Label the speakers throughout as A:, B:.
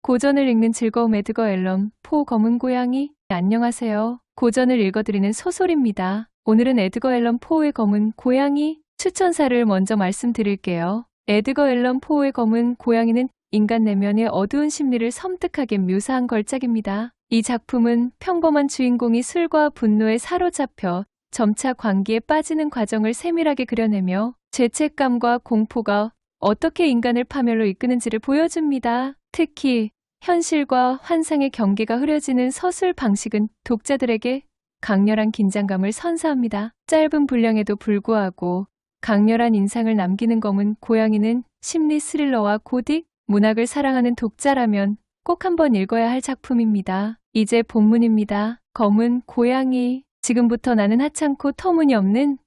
A: 고전을 읽는 즐거움. 에드거 앨런 포 검은 고양이. 안녕하세요. 고전을 읽어드리는 소설입니다. 오늘은 에드거 앨런 포의 검은 고양이 추천사를 먼저 말씀드릴게요. 에드거 앨런 포의 검은 고양이는 인간 내면의 어두운 심리를 섬뜩하게 묘사한 걸작입니다. 이 작품은 평범한 주인공이 술과 분노에 사로잡혀 점차 광기에 빠지는 과정을 세밀하게 그려내며 죄책감과 공포가 어떻게 인간을 파멸로 이끄는지를 보여줍니다. 특히 현실과 환상의 경계가 흐려지는 서술 방식은 독자들에게 강렬한 긴장감을 선사합니다. 짧은 분량에도 불구하고 강렬한 인상을 남기는 검은 고양이는 심리 스릴러와 고딕, 문학을 사랑하는 독자라면 꼭 한번 읽어야 할 작품입니다. 이제 본문입니다. 검은 고양이. 지금부터 나는 하찮고 터무니없는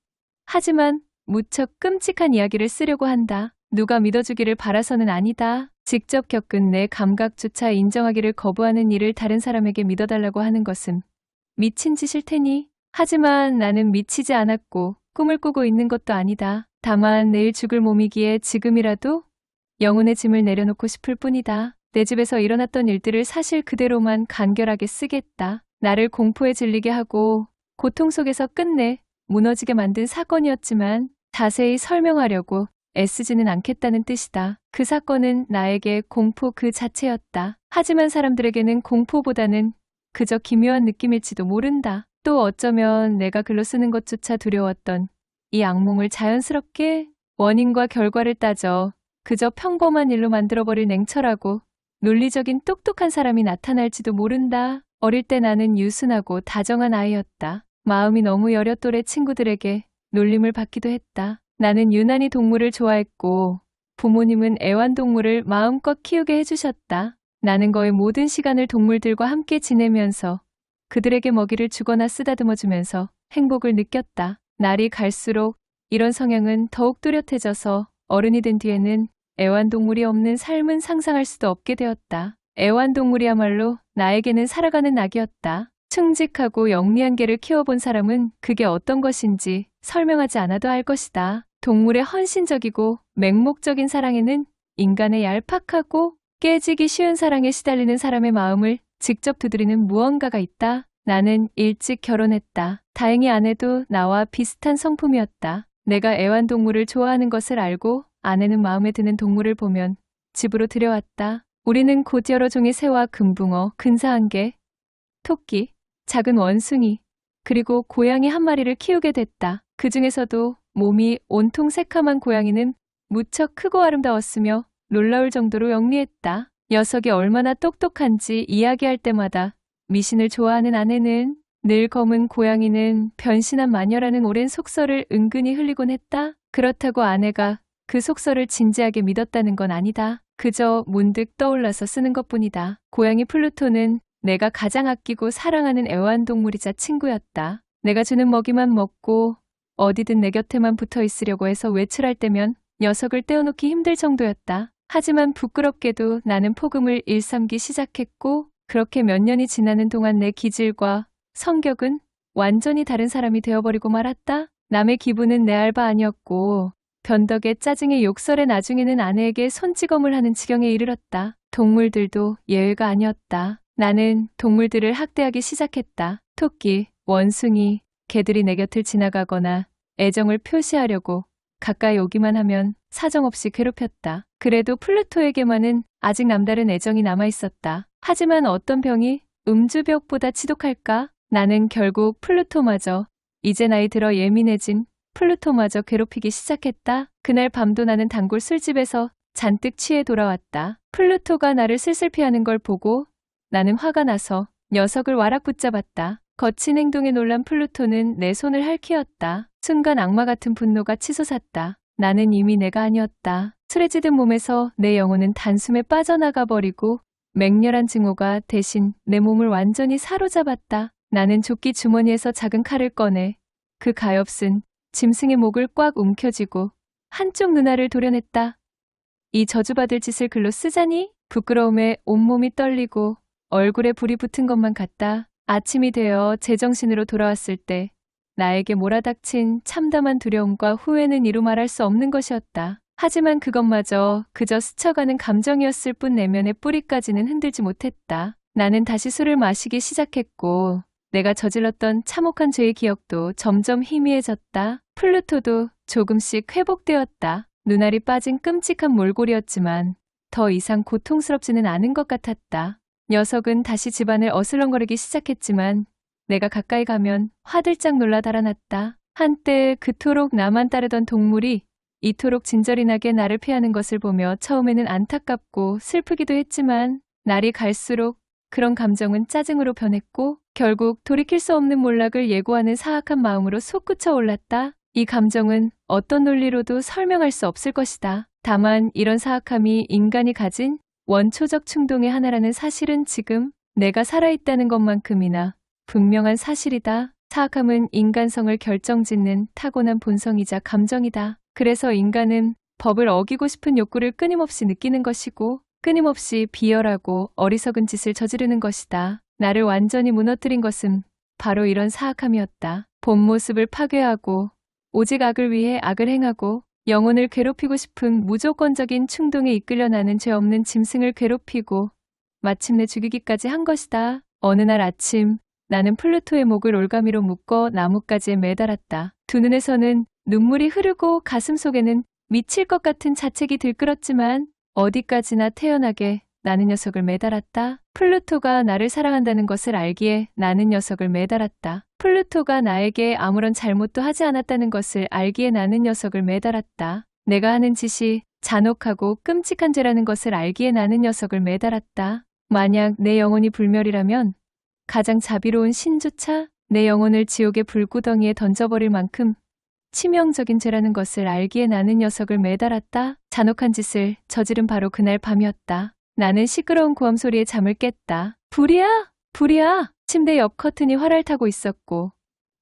A: 하지만 무척 끔찍한 이야기를 쓰려고 한다. 누가 믿어주기를 바라서는 아니다. 직접 겪은 내 감각조차 인정하기를 거부하는 일을 다른 사람에게 믿어달라고 하는 것은 미친 짓일 테니. 하지만 나는 미치지 않았고 꿈을 꾸고 있는 것도 아니다. 다만 내일 죽을 몸이기에 지금이라도 영혼의 짐을 내려놓고 싶을 뿐이다. 내 집에서 일어났던 일들을 사실 그대로만 간결하게 쓰겠다. 나를 공포에 질리게 하고 고통 속에서 끝내 무너지게 만든 사건이었지만 자세히 설명하려고 애쓰지는 않겠다는 뜻이다. 그 사건은 나에게 공포 그 자체였다. 하지만 사람들에게는 공포보다는 그저 기묘한 느낌일지도 모른다. 또 어쩌면 내가 글로 쓰는 것조차 두려웠던 이 악몽을 자연스럽게 원인과 결과를 따져 그저 평범한 일로 만들어버릴 냉철하고 논리적인 똑똑한 사람이 나타날지도 모른다. 어릴 때 나는 유순하고 다정한 아이였다. 마음이 너무 여려 또래 친구들에게 놀림을 받기도 했다. 나는 유난히 동물을 좋아했고 부모님은 애완동물을 마음껏 키우게 해주셨다. 나는 거의 모든 시간을 동물들과 함께 지내면서 그들에게 먹이를 주거나 쓰다듬어주면서 행복을 느꼈다. 날이 갈수록 이런 성향은 더욱 뚜렷해져서 어른이 된 뒤에는 애완동물이 없는 삶은 상상할 수도 없게 되었다. 애완동물이야말로 나에게는 살아가는 낙이었다. 충직하고 영리한 개를 키워본 사람은 그게 어떤 것인지 설명하지 않아도 알 것이다. 동물의 헌신적이고 맹목적인 사랑에는 인간의 얄팍하고 깨지기 쉬운 사랑에 시달리는 사람의 마음을 직접 두드리는 무언가가 있다. 나는 일찍 결혼했다. 다행히 아내도 나와 비슷한 성품이었다. 내가 애완동물을 좋아하는 것을 알고 아내는 마음에 드는 동물을 보면 집으로 들여왔다. 우리는 곧 여러 종의 새와 금붕어, 근사한 개, 토끼, 작은 원숭이, 그리고 고양이 한 마리를 키우게 됐다. 그 중에서도 몸이 온통 새카만 고양이는 무척 크고 아름다웠으며 놀라울 정도로 영리했다. 녀석이 얼마나 똑똑한지 이야기할 때마다 미신을 좋아하는 아내는 늘 검은 고양이는 변신한 마녀라는 오랜 속설을 은근히 흘리곤 했다. 그렇다고 아내가 그 속설을 진지하게 믿었다는 건 아니다. 그저 문득 떠올라서 쓰는 것뿐이다. 고양이 플루토는 내가 가장 아끼고 사랑하는 애완동물이자 친구였다. 내가 주는 먹이만 먹고 어디든 내 곁에만 붙어 있으려고 해서 외출할 때면 녀석을 떼어놓기 힘들 정도였다. 하지만 부끄럽게도 나는 폭음을 일삼기 시작했고 그렇게 몇 년이 지나는 동안 내 기질과 성격은 완전히 다른 사람이 되어버리고 말았다. 남의 기분은 내 알바 아니었고 변덕에 짜증에 욕설에 나중에는 아내에게 손찌검을 하는 지경에 이르렀다. 동물들도 예외가 아니었다. 나는 동물들을 학대하기 시작했다. 토끼, 원숭이, 개들이 내 곁을 지나가거나 애정을 표시하려고 가까이 오기만 하면 사정없이 괴롭혔다. 그래도 플루토에게만은 아직 남다른 애정이 남아있었다. 하지만 어떤 병이 음주벽보다 지독할까? 나는 결국 플루토마저, 이제 나이 들어 예민해진 플루토마저 괴롭히기 시작했다. 그날 밤도 나는 단골 술집에서 잔뜩 취해 돌아왔다. 플루토가 나를 슬슬 피하는 걸 보고 나는 화가 나서 녀석을 와락 붙잡았다. 거친 행동에 놀란 플루토는 내 손을 핥히었다. 순간 악마 같은 분노가 치솟았다. 나는 이미 내가 아니었다. 술에 찌든 몸에서 내 영혼은 단숨에 빠져나가 버리고 맹렬한 증오가 대신 내 몸을 완전히 사로잡았다. 나는 조끼 주머니에서 작은 칼을 꺼내 그 가엾은 짐승의 목을 꽉 움켜쥐고 한쪽 눈알을 도려냈다. 이 저주받을 짓을 글로 쓰자니? 부끄러움에 온몸이 떨리고 얼굴에 불이 붙은 것만 같다. 아침이 되어 제정신으로 돌아왔을 때 나에게 몰아닥친 참담한 두려움과 후회는 이루 말할 수 없는 것이었다. 하지만 그것마저 그저 스쳐가는 감정이었을 뿐 내면의 뿌리까지는 흔들지 못했다. 나는 다시 술을 마시기 시작했고 내가 저질렀던 참혹한 죄의 기억도 점점 희미해졌다. 플루토도 조금씩 회복되었다. 눈알이 빠진 끔찍한 몰골이었지만 더 이상 고통스럽지는 않은 것 같았다. 녀석은 다시 집안을 어슬렁거리기 시작했지만 내가 가까이 가면 화들짝 놀라 달아났다. 한때 그토록 나만 따르던 동물이 이토록 진절이 나게 나를 피하는 것을 보며 처음에는 안타깝고 슬프기도 했지만 날이 갈수록 그런 감정은 짜증으로 변했고 결국 돌이킬 수 없는 몰락을 예고하는 사악한 마음으로 솟구쳐 올랐다. 이 감정은 어떤 논리로도 설명할 수 없을 것이다. 다만 이런 사악함이 인간이 가진 원초적 충동의 하나라는 사실은 지금 내가 살아있다는 것만큼이나 분명한 사실이다. 사악함은 인간성을 결정짓는 타고난 본성이자 감정이다. 그래서 인간은 법을 어기고 싶은 욕구를 끊임없이 느끼는 것이고 끊임없이 비열하고 어리석은 짓을 저지르는 것이다. 나를 완전히 무너뜨린 것은 바로 이런 사악함이었다. 본 모습을 파괴하고 오직 악을 위해 악을 행하고 영혼을 괴롭히고 싶은 무조건적인 충동에 이끌려 나는 죄 없는 짐승을 괴롭히고 마침내 죽이기까지 한 것이다. 어느 날 아침 나는 플루토의 목을 올가미로 묶어 나뭇가지에 매달았다. 두 눈에서는 눈물이 흐르고 가슴속에는 미칠 것 같은 자책이 들끓었지만 어디까지나 태연하게 나는 녀석을 매달았다. 플루토가 나를 사랑한다는 것을 알기에 나는 녀석을 매달았다. 플루토가 나에게 아무런 잘못도 하지 않았다는 것을 알기에 나는 녀석을 매달았다. 내가 하는 짓이 잔혹하고 끔찍한 죄라는 것을 알기에 나는 녀석을 매달았다. 만약 내 영혼이 불멸이라면 가장 자비로운 신조차 내 영혼을 지옥의 불구덩이에 던져버릴 만큼 치명적인 죄라는 것을 알기에 나는 녀석을 매달았다. 잔혹한 짓을 저지른 바로 그날 밤이었다. 나는 시끄러운 고함 소리에 잠을 깼다. 불이야! 불이야! 침대 옆 커튼이 활활 타고 있었고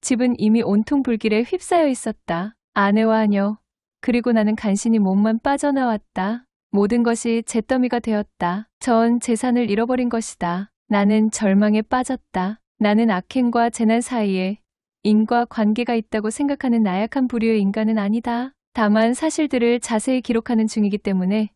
A: 집은 이미 온통 불길에 휩싸여 있었다. 아내와 하녀 그리고 나는 간신히 몸만 빠져나왔다. 모든 것이 잿더미가 되었다. 전 재산을 잃어버린 것이다. 나는 절망에 빠졌다. 나는 악행과 재난 사이에 인과 관계가 있다고 생각하는 나약한 부류의 인간은 아니다. 다만 사실들을 자세히 기록하는 중이기 때문에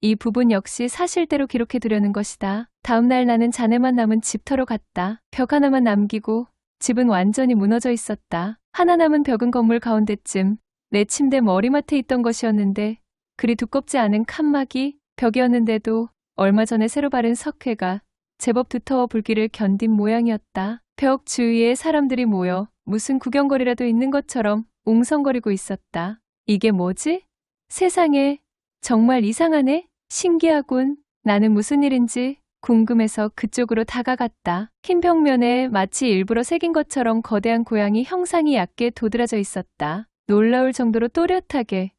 A: 이 부분 역시 사실대로 기록해두려는 것이다. 다음 날 나는 잔해만 남은 집터로 갔다. 벽 하나만 남기고 집은 완전히 무너져 있었다. 하나 남은 벽은 건물 가운데쯤 내 침대 머리맡에 있던 것이었는데 그리 두껍지 않은 칸막이 벽이었는데도 얼마 전에 새로 바른 석회가 제법 두터워 불길을 견딘 모양이었다. 벽 주위에 사람들이 모여 무슨 구경거리라도 있는 것처럼 웅성거리고 있었다. 이게 뭐지? 세상에 정말 이상하네? 신기하군. 나는 무슨 일인지 궁금해서 그쪽으로 다가갔다. 흰 벽면에 마치 일부러 새긴 것처럼 거대한 고양이 형상이 얕게 도드라져 있었다. 놀라울 정도로 또렷하게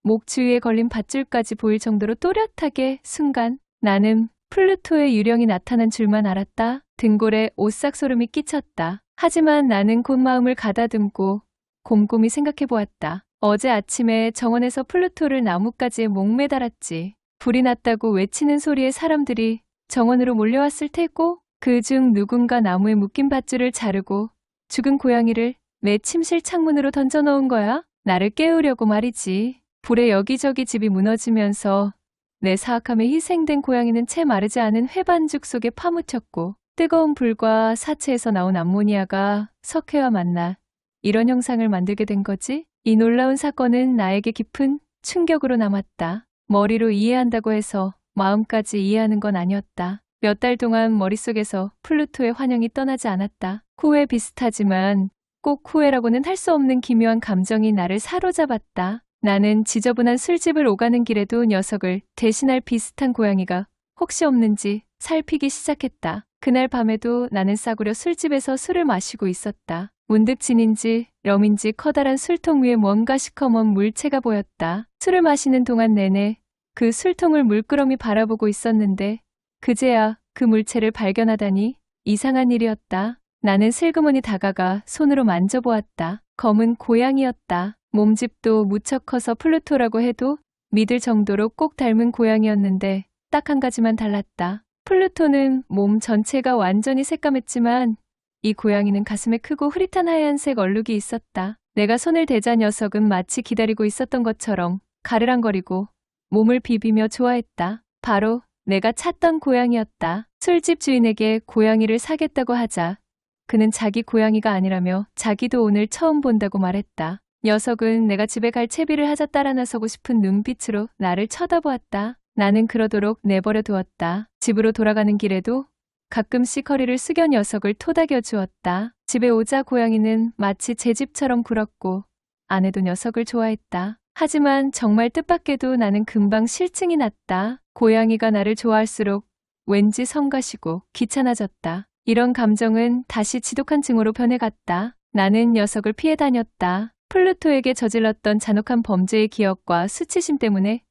A: 목 주위에 걸린 밧줄까지 보일 정도로 또렷하게 순간 나는 플루토의 유령이 나타난 줄만 알았다. 등골에 오싹 소름이 끼쳤다. 하지만 나는 곧 마음을 가다듬고 곰곰이 생각해보았다. 어제 아침에 정원에서 플루토를 나뭇가지에 목매달았지. 불이 났다고 외치는 소리에 사람들이 정원으로 몰려왔을 테고 그중 누군가 나무에 묶인 밧줄을 자르고 죽은 고양이를 내 침실 창문으로 던져넣은 거야. 나를 깨우려고 말이지. 불에 여기저기 집이 무너지면서 내 사악함에 희생된 고양이는 채 마르지 않은 회반죽 속에 파묻혔고 뜨거운 불과 사체에서 나온 암모니아가 석회와 만나 이런 형상을 만들게 된 거지. 이 놀라운 사건은 나에게 깊은 충격으로 남았다. 머리로 이해한다고 해서 마음까지 이해하는 건 아니었다. 몇 달 동안 머릿속에서 플루토의 환영이 떠나지 않았다. 후회 비슷하지만 꼭 후회라고는 할 수 없는 기묘한 감정이 나를 사로잡았다. 나는 지저분한 술집을 오가는 길에도 녀석을 대신할 비슷한 고양이가 혹시 없는지 살피기 시작했다. 그날 밤에도 나는 싸구려 술집에서 술을 마시고 있었다. 문득 진인지 럼인지 커다란 술통 위에 뭔가 시커먼 물체가 보였다. 술을 마시는 동안 내내 그 술통을 물끄러미 바라보고 있었는데 그제야 그 물체를 발견하다니 이상한 일이었다. 나는 슬그머니 다가가 손으로 만져보았다. 검은 고양이였다. 몸집도 무척 커서 플루토라고 해도 믿을 정도로 꼭 닮은 고양이였는데 딱 한 가지만 달랐다. 플루토는 몸 전체가 완전히 새까맸지만 이 고양이는 가슴에 크고 흐릿한 하얀색 얼룩이 있었다. 내가 손을 대자 녀석은 마치 기다리고 있었던 것처럼 가르랑거리고 몸을 비비며 좋아했다. 바로 내가 찾던 고양이였다. 술집 주인에게 고양이를 사겠다고 하자 그는 자기 고양이가 아니라며 자기도 오늘 처음 본다고 말했다. 녀석은 내가 집에 갈 채비를 하자 따라 나서고 싶은 눈빛으로 나를 쳐다보았다. 나는 그러도록 내버려 두었다. 집으로 돌아가는 길에도 가끔씩 허리를 숙여 녀석을 토닥여 주었다. 집에 오자 고양이는 마치 제 집처럼 굴었고 아내도 녀석을 좋아했다. 하지만 정말 뜻밖에도 나는 금방 실증이 났다. 고양이가 나를 좋아할수록 왠지 성가시고 귀찮아졌다. 이런 감정은 다시 지독한 증오로 변해갔다. 나는 녀석을 피해 다녔다. 플루토에게 저질렀던 잔혹한 범죄의 기억과 수치심 때문에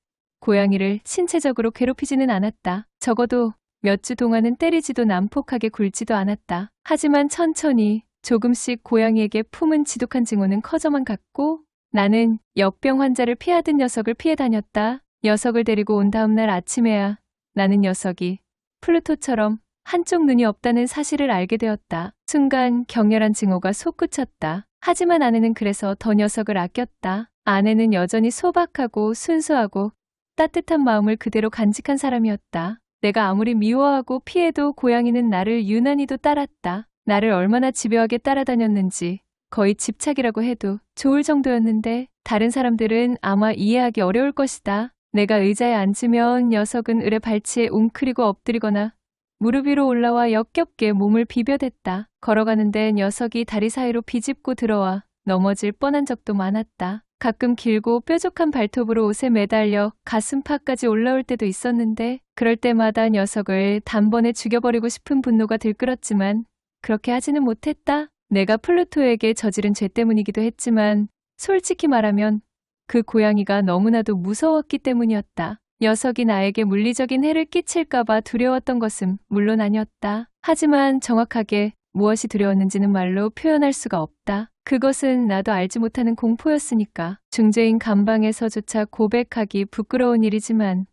A: 고양이를 신체적으로 괴롭히지는 않았다. 적어도 몇 주 동안은 때리지도 난폭하게 굴지도 않았다. 하지만 천천히 조금씩 고양이에게 품은 지독한 증오는 커져만 갔고 나는 역병 환자를 피하듯 녀석을 피해 다녔다. 녀석을 데리고 온 다음 날 아침에야 나는 녀석이 플루토처럼 한쪽 눈이 없다는 사실을 알게 되었다. 순간 격렬한 증오가 솟구쳤다. 하지만 아내는 그래서 더 녀석을 아꼈다. 아내는 여전히 소박하고 순수하고 따뜻한 마음을 그대로 간직한 사람이었다. 내가 아무리 미워하고 피해도 고양이는 나를 유난히도 따랐다. 나를 얼마나 집요하게 따라다녔는지 거의 집착이라고 해도 좋을 정도였는데 다른 사람들은 아마 이해하기 어려울 것이다. 내가 의자에 앉으면 녀석은 을의 발치에 웅크리고 엎드리거나 무릎 위로 올라와 역겹게 몸을 비벼댔다. 걸어가는데 녀석이 다리 사이로 비집고 들어와 넘어질 뻔한 적도 많았다. 가끔 길고 뾰족한 발톱으로 옷에 매달려 가슴팍까지 올라올 때도 있었는데 그럴 때마다 녀석을 단번에 죽여버리고 싶은 분노가 들끓었지만 그렇게 하지는 못했다. 내가 플루토에게 저지른 죄 때문이기도 했지만 솔직히 말하면 그 고양이가 너무나도 무서웠기 때문이었다. 녀석이 나에게 물리적인 해를 끼칠까봐 두려웠던 것은 물론 아니었다. 하지만 정확하게 무엇이 두려웠는지는 말로 표현할 수가 없다. 그것은 나도 알지 못하는 공포였으니까. 중재인 감방에서조차 고백하기 부끄러운 일이지만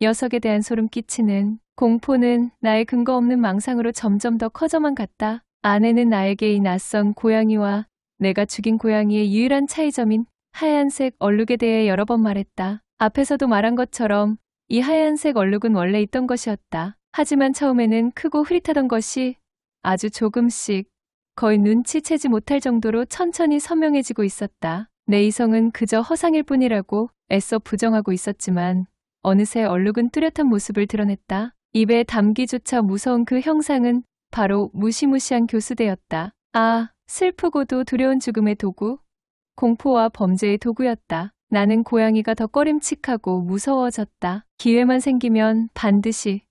A: 녀석에 대한 소름 끼치는 공포는 나의 근거 없는 망상으로 점점 더 커져만 갔다. 아내는 나에게 이 낯선 고양이와 내가 죽인 고양이의 유일한 차이점인 하얀색 얼룩에 대해 여러 번 말했다. 앞에서도 말한 것처럼 이 하얀색 얼룩은 원래 있던 것이었다. 하지만 처음에는 크고 흐릿하던 것이 아주 조금씩 거의 눈치채지 못할 정도로 천천히 선명해지고 있었다. 내 이성은 그저 허상일 뿐이라고 애써 부정하고 있었지만 어느새 얼룩은 뚜렷한 모습을 드러냈다. 입에 담기조차 무서운 그 형상은 바로 무시무시한 교수대였다. 아, 슬프고도 두려운 죽음의 도구, 공포와 범죄의 도구였다. 나는 고양이가 더 꺼림칙하고 무서워졌다. 기회만 생기면 반드시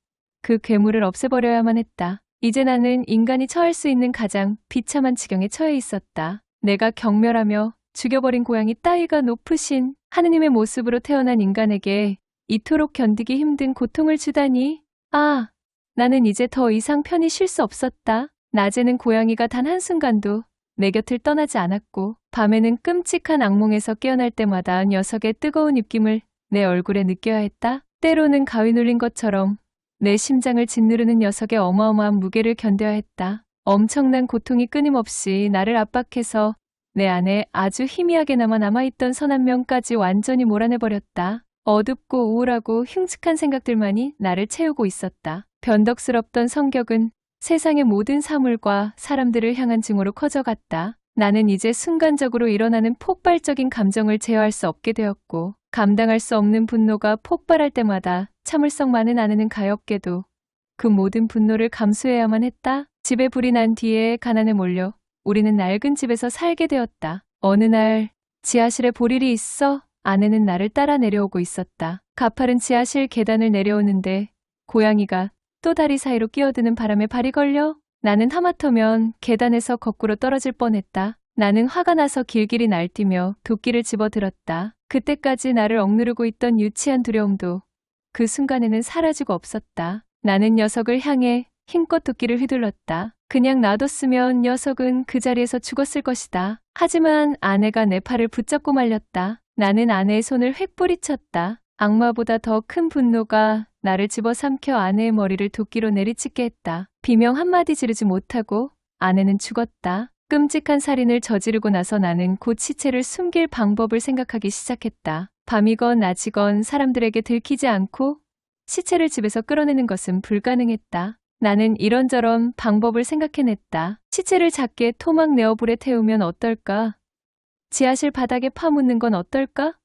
A: 그 괴물을 없애버려야만 했다. 이제 나는 인간이 처할 수 있는 가장 비참한 지경에 처해 있었다. 내가 경멸하며 죽여버린 고양이 따위가 높으신 하느님의 모습으로 태어난 인간에게 이토록 견디기 힘든 고통을 주다니. 아, 나는 이제 더 이상 편히 쉴 수 없었다. 낮에는 고양이가 단 한순간도 내 곁을 떠나지 않았고 밤에는 끔찍한 악몽에서 깨어날 때마다 녀석의 뜨거운 입김을 내 얼굴에 느껴야 했다. 때로는 가위 눌린 것처럼 내 심장을 짓누르는 녀석의 어마어마한 무게를 견뎌야 했다. 엄청난 고통이 끊임없이 나를 압박해서 내 안에 아주 희미하게나마 남아있던 선한 면까지 완전히 몰아내버렸다. 어둡고 우울하고 흉측한 생각들만이 나를 채우고 있었다. 변덕스럽던 성격은 세상의 모든 사물과 사람들을 향한 증오로 커져갔다. 나는 이제 순간적으로 일어나는 폭발적인 감정을 제어할 수 없게 되었고 감당할 수 없는 분노가 폭발할 때마다 참을성 많은 아내는 가엾게도 그 모든 분노를 감수해야만 했다. 집에 불이 난 뒤에 가난에 몰려 우리는 낡은 집에서 살게 되었다. 어느 날 지하실에 볼일이 있어 아내는 나를 따라 내려오고 있었다. 가파른 지하실 계단을 내려오는데 고양이가 또 다리 사이로 끼어드는 바람에 발이 걸려 나는 하마터면 계단에서 거꾸로 떨어질 뻔했다. 나는 화가 나서 길길이 날뛰며 도끼를 집어들었다. 그때까지 나를 억누르고 있던 유치한 두려움도 그 순간에는 사라지고 없었다. 나는 녀석을 향해 힘껏 도끼를 휘둘렀다. 그냥 놔뒀으면 녀석은 그 자리에서 죽었을 것이다. 하지만 아내가 내 팔을 붙잡고 말렸다. 나는 아내의 손을 획 뿌리쳤다. 악마보다 더 큰 분노가 나를 집어삼켜 아내의 머리를 도끼로 내리치게 했다. 비명 한마디 지르지 못하고 아내는 죽었다. 끔찍한 살인을 저지르고 나서 나는 곧 시체를 숨길 방법을 생각하기 시작했다. 밤이건 낮이건 사람들에게 들키지 않고 시체를 집에서 끌어내는 것은 불가능했다. 나는 이런저런 방법을 생각해냈다. 시체를 작게 토막 내어 불에 태우면 어떨까? 지하실 바닥에 파묻는 건 어떨까?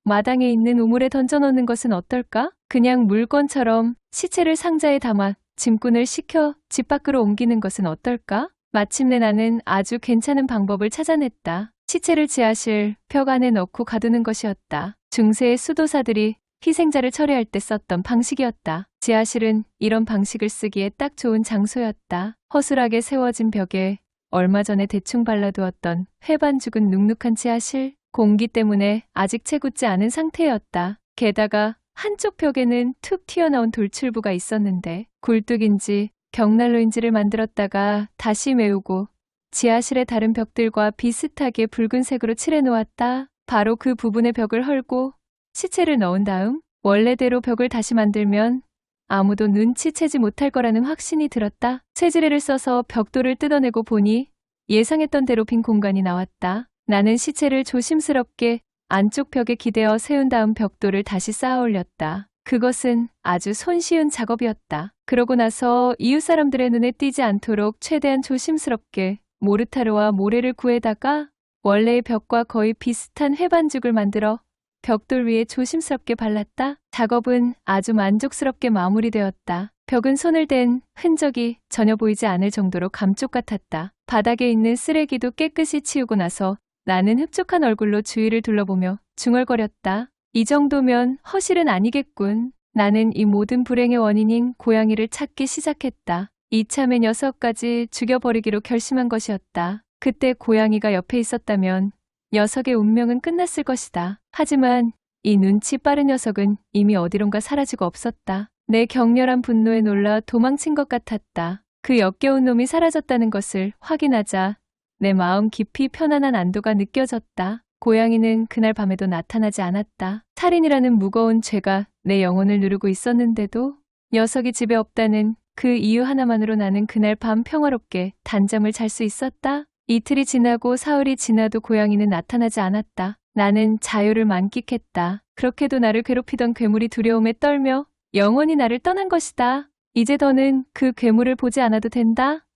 A: 마당에 있는 우물에 던져놓는 것은 어떨까? 그냥 물건처럼 시체를 상자에 담아 짐꾼을 시켜 집 밖으로 옮기는 것은 어떨까? 마침내 나는 아주 괜찮은 방법을 찾아냈다. 시체를 지하실 벽 안에 넣고 가두는 것이었다. 중세의 수도사들이 희생자를 처리할 때 썼던 방식이었다. 지하실은 이런 방식을 쓰기에 딱 좋은 장소였다. 허술하게 세워진 벽에 얼마 전에 대충 발라두었던 회반죽은 눅눅한 지하실, 공기 때문에 아직 채굳지 않은 상태였다. 게다가 한쪽 벽에는 툭 튀어나온 돌출부가 있었는데 굴뚝인지 벽난로인지를 만들었다가 다시 메우고 지하실의 다른 벽들과 비슷하게 붉은색으로 칠해놓았다. 바로 그 부분의 벽을 헐고 시체를 넣은 다음 원래대로 벽을 다시 만들면 아무도 눈치채지 못할 거라는 확신이 들었다. 쇠지레를 써서 벽돌을 뜯어내고 보니 예상했던 대로 빈 공간이 나왔다. 나는 시체를 조심스럽게 안쪽 벽에 기대어 세운 다음 벽돌을 다시 쌓아 올렸다. 그것은 아주 손쉬운 작업이었다. 그러고 나서 이웃 사람들의 눈에 띄지 않도록 최대한 조심스럽게 모르타르와 모래를 구해다가 원래의 벽과 거의 비슷한 회반죽을 만들어 벽돌 위에 조심스럽게 발랐다. 작업은 아주 만족스럽게 마무리되었다. 벽은 손을 댄 흔적이 전혀 보이지 않을 정도로 감쪽 같았다. 바닥에 있는 쓰레기도 깨끗이 치우고 나서 나는 흡족한 얼굴로 주위를 둘러보며 중얼거렸다. 이 정도면 허실은 아니겠군. 나는 이 모든 불행의 원인인 고양이를 찾기 시작했다. 이참에 녀석까지 죽여버리기로 결심한 것이었다. 그때 고양이가 옆에 있었다면 녀석의 운명은 끝났을 것이다. 하지만 이 눈치 빠른 녀석은 이미 어디론가 사라지고 없었다. 내 격렬한 분노에 놀라 도망친 것 같았다. 그 역겨운 놈이 사라졌다는 것을 확인하자 내 마음 깊이 편안한 안도가 느껴졌다. 고양이는 그날 밤에도 나타나지 않았다. 살인이라는 무거운 죄가 내 영혼을 누르고 있었는데도 녀석이 집에 없다는 그 이유 하나만으로 나는 그날 밤 평화롭게 단잠을 잘 수 있었다. 이틀이 지나고 사흘이 지나도 고양이는 나타나지 않았다. 나는 자유를 만끽했다. 그렇게도 나를 괴롭히던 괴물이 두려움에 떨며 영원히 나를 떠난 것이다. 이제 더는 그 괴물을 보지 않아도 된다.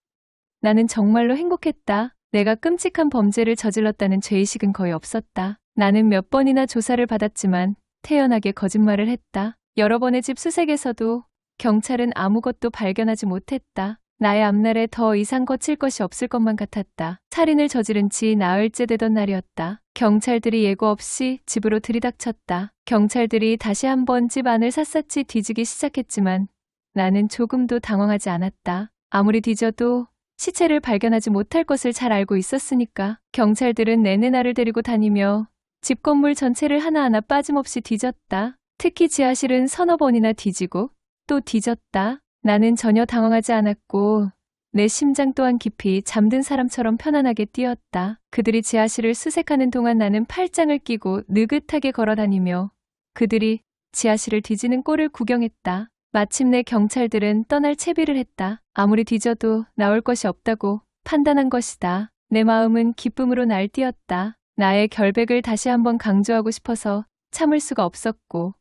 A: 나는 정말로 행복했다. 내가 끔찍한 범죄를 저질렀다는 죄의식은 거의 없었다. 나는 몇 번이나 조사를 받았지만 태연하게 거짓말을 했다. 여러 번의 집 수색에서도 경찰은 아무것도 발견하지 못했다. 나의 앞날에 더 이상 거칠 것이 없을 것만 같았다. 살인을 저지른 지 나흘째 되던 날이었다. 경찰들이 예고 없이 집으로 들이닥쳤다. 경찰들이 다시 한번 집 안을 샅샅이 뒤지기 시작했지만 나는 조금도 당황하지 않았다. 아무리 뒤져도 시체를 발견하지 못할 것을 잘 알고 있었으니까. 경찰들은 내내 나를 데리고 다니며 집 건물 전체를 하나하나 빠짐없이 뒤졌다. 특히 지하실은 서너 번이나 뒤지고 또 뒤졌다. 나는 전혀 당황하지 않았고 내 심장 또한 깊이 잠든 사람처럼 편안하게 뛰었다. 그들이 지하실을 수색하는 동안 나는 팔짱을 끼고 느긋하게 걸어다니며 그들이 지하실을 뒤지는 꼴을 구경했다. 마침내 경찰들은 떠날 채비를 했다. 아무리 뒤져도 나올 것이 없다고 판단한 것이다. 내 마음은 기쁨으로 날뛰었다. 나의 결백을 다시 한번 강조하고 싶어서 참을 수가 없었고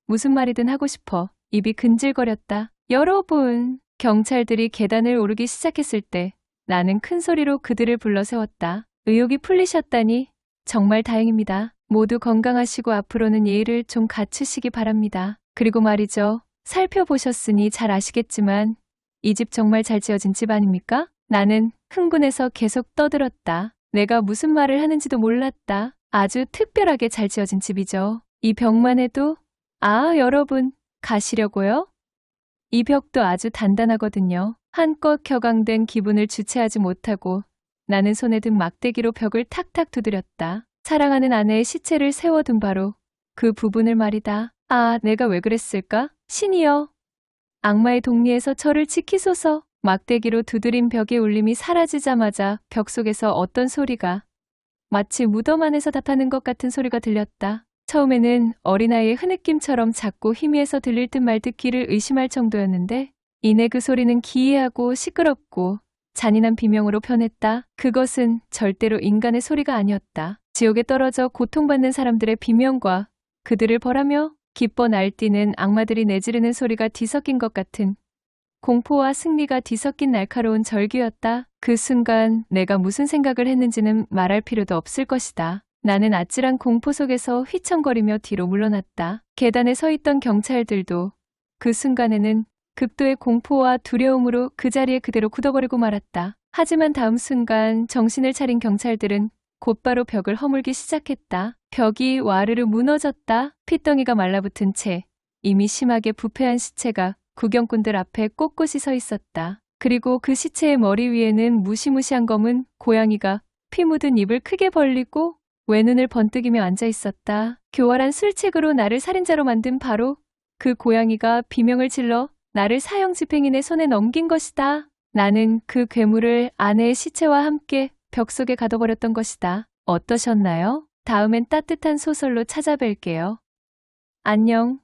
A: 무슨 말이든 하고 싶어 입이 근질거렸다. 여러분, 경찰들이 계단을 오르기 시작했을 때 나는 큰 소리로 그들을 불러 세웠다. 의욕이 풀리셨다니 정말 다행입니다. 모두 건강하시고 앞으로는 예의를 좀 갖추시기 바랍니다. 그리고 말이죠. 살펴보셨으니 잘 아시겠지만 이 집 정말 잘 지어진 집 아닙니까? 나는 흥분해서 계속 떠들었다. 내가 무슨 말을 하는지도 몰랐다. 아주 특별하게 잘 지어진 집이죠. 이 벽만 해도 여러분 가시려고요? 이 벽도 아주 단단하거든요. 한껏 격앙된 기분을 주체하지 못하고 나는 손에 든 막대기로 벽을 탁탁 두드렸다. 사랑하는 아내의 시체를 세워둔 바로 그 부분을 말이다. 내가 왜 그랬을까? 신이여, 악마의 동리에서 저를 지키소서. 막대기로 두드린 벽의 울림이 사라지자마자 벽 속에서 어떤 소리가 마치 무덤 안에서 답하는 것 같은 소리가 들렸다. 처음에는 어린아이의 흐느낌처럼 작고 희미해서 들릴 듯 말 듯 귀를 의심할 정도였는데 이내 그 소리는 기이하고 시끄럽고 잔인한 비명으로 변했다. 그것은 절대로 인간의 소리가 아니었다. 지옥에 떨어져 고통받는 사람들의 비명과 그들을 벌하며 기뻐 날뛰는 악마들이 내지르는 소리가 뒤섞인 것 같은 공포와 승리가 뒤섞인 날카로운 절규였다. 그 순간 내가 무슨 생각을 했는지는 말할 필요도 없을 것이다. 나는 아찔한 공포 속에서 휘청거리며 뒤로 물러났다. 계단에 서 있던 경찰들도 그 순간에는 극도의 공포와 두려움으로 그 자리에 그대로 굳어버리고 말았다. 하지만 다음 순간 정신을 차린 경찰들은 곧바로 벽을 허물기 시작했다. 벽이 와르르 무너졌다. 핏덩이가 말라붙은 채 이미 심하게 부패한 시체가 구경꾼들 앞에 꼿꼿이 서 있었다. 그리고 그 시체의 머리 위에는 무시무시한 검은 고양이가 피 묻은 입을 크게 벌리고 외눈을 번뜩이며 앉아 있었다. 교활한 술책으로 나를 살인자로 만든 바로 그 고양이가 비명을 질러 나를 사형 집행인의 손에 넘긴 것이다. 나는 그 괴물을 아내의 시체와 함께 벽 속에 가둬버렸던 것이다. 어떠셨나요? 다음엔 따뜻한 소설로 찾아뵐게요. 안녕.